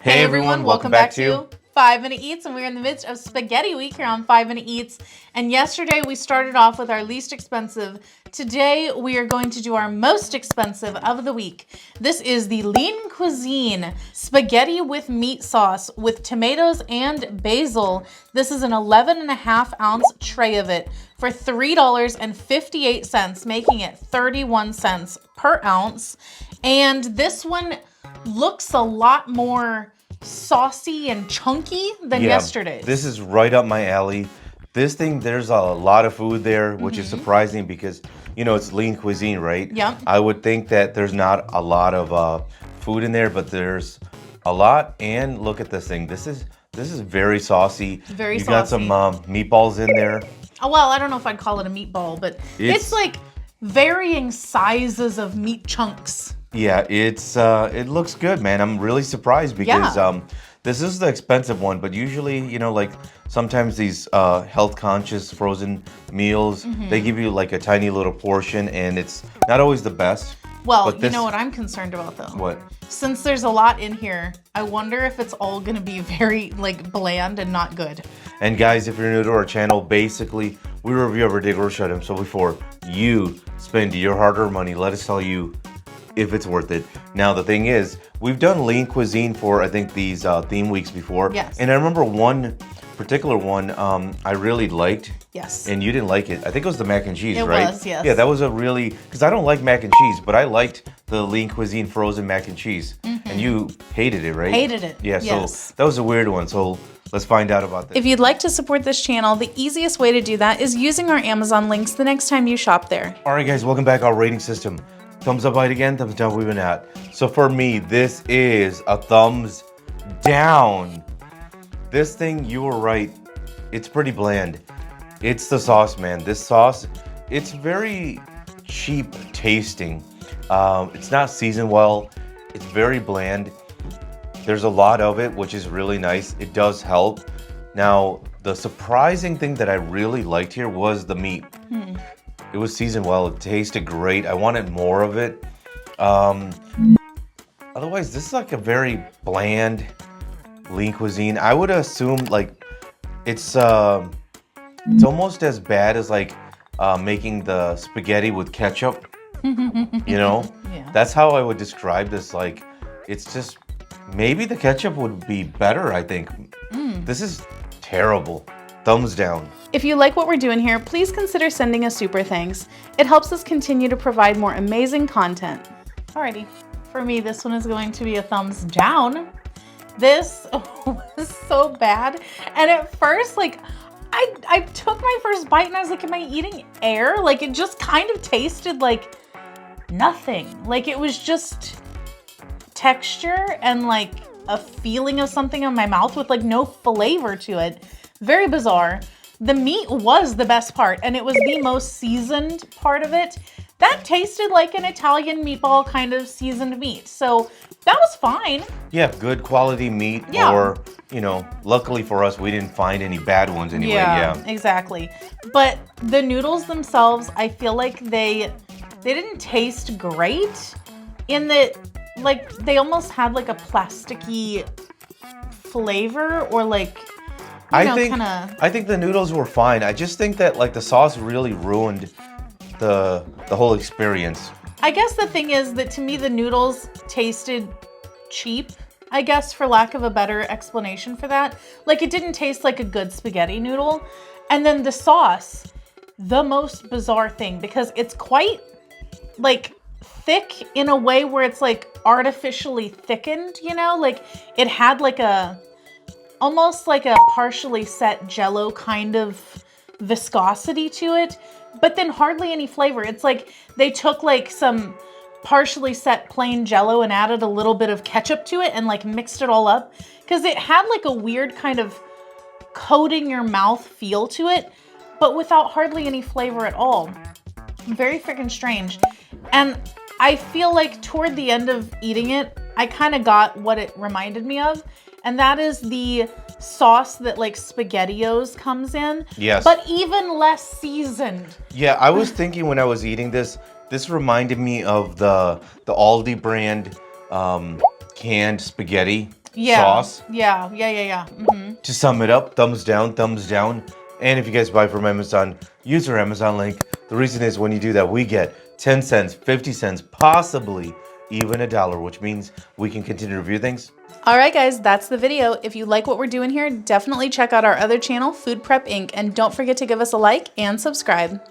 Hey everyone, welcome back to 5 Minute Eats, and we're in the midst of Spaghetti Week here on 5 Minute Eats. And yesterday we started off with our least expensive. Today we are going to do our most expensive of the week. This is the Lean Cuisine spaghetti with meat sauce with tomatoes and basil. This is an 11.5-ounce tray of it for $3.58, making it 31 cents per ounce. And this one looks a lot more saucy and chunky than yesterday's. This is right up my alley. This thing, there's a lot of food there, which is surprising because, you know, it's lean cuisine, right? Yeah. I would think that there's not a lot of food in there, but there's a lot. And look at this thing. This is very saucy. Very saucy. You got some meatballs in there. Oh, well, I don't know if I'd call it a meatball, but it's like varying sizes of meat chunks. Yeah, it looks good, man. I'm really surprised because this is the expensive one, but usually, you know, like sometimes these health conscious frozen meals, they give you like a tiny little portion and it's not always the best. Well, you know what I'm concerned about though? What? Since there's a lot in here, I wonder if it's all gonna be very like bland and not good. And guys, if you're new to our channel, basically we review everyday grocery items. So before you spend your hard-earned money, let us tell you if it's worth it. Now, the thing is, we've done lean cuisine for, I think, these theme weeks before. Yes. And I remember one particular one I really liked. Yes. And you didn't like it. I think it was the mac and cheese, It right? was, yes. Yeah, that was a really, because I don't like mac and cheese, but I liked the lean cuisine frozen mac and cheese. And you hated it, right? Hated it. Yeah, yes. So that was a weird one. So let's find out about this. If you'd like to support this channel, the easiest way to do that is using our Amazon links the next time you shop there. All right, guys, welcome back. Our rating system. Thumbs up, right again, thumbs down, we've been at. So for me, this is a thumbs down. This thing, you were right. It's pretty bland. It's the sauce, man. This sauce, it's very cheap tasting. It's not seasoned well. It's very bland. There's a lot of it, which is really nice. It does help. Now, the surprising thing that I really liked here was the meat. It was seasoned well. It tasted great. I wanted more of it. Otherwise, this is like a very bland lean cuisine. I would assume like it's almost as bad as like making the spaghetti with ketchup. You know, Yeah. That's how I would describe this. Like, it's just maybe the ketchup would be better. I think this is terrible. Thumbs down. If you like what we're doing here, please consider sending us super thanks. It helps us continue to provide more amazing content. Alrighty, for me, this one is going to be a thumbs down. This was so bad. And at first, like, I took my first bite and I was like, am I eating air? Like, it just kind of tasted like nothing. Like, it was just texture and like a feeling of something in my mouth with like no flavor to it. Very bizarre. The meat was the best part, and it was the most seasoned part of it. That tasted like an Italian meatball kind of seasoned meat, so that was fine. Yeah, good quality meat. Yeah. Or, you know, luckily for us, we didn't find any bad ones anyway. Yeah, exactly. But the noodles themselves, I feel like they didn't taste great in that, like, they almost had like a plasticky flavor or like, I think the noodles were fine. I just think that like the sauce really ruined the whole experience. I guess the thing is that to me the noodles tasted cheap, I guess, for lack of a better explanation for that. Like, it didn't taste like a good spaghetti noodle. And then the sauce, the most bizarre thing, because it's quite like thick in a way where it's like artificially thickened, you know? Like, it had like almost like a partially set Jell-O kind of viscosity to it, but then hardly any flavor. It's like they took like some partially set plain Jell-O and added a little bit of ketchup to it and like mixed it all up, because it had like a weird kind of coating your mouth feel to it, but without hardly any flavor at all. Very freaking strange. And I feel like toward the end of eating it, I kind of got what it reminded me of. And that is the sauce that like SpaghettiOs comes in. Yes. But even less seasoned. Yeah, I was thinking when I was eating this reminded me of the Aldi brand canned spaghetti. sauce. Yeah. Mm-hmm. To sum it up, thumbs down, thumbs down. And if you guys buy from Amazon, use our Amazon link. The reason is when you do that, we get 10 cents, 50 cents, possibly even $1, which means we can continue to review things. All right, guys, that's the video. If you like what we're doing here, definitely check out our other channel, Food Prep Inc. And don't forget to give us a like and subscribe.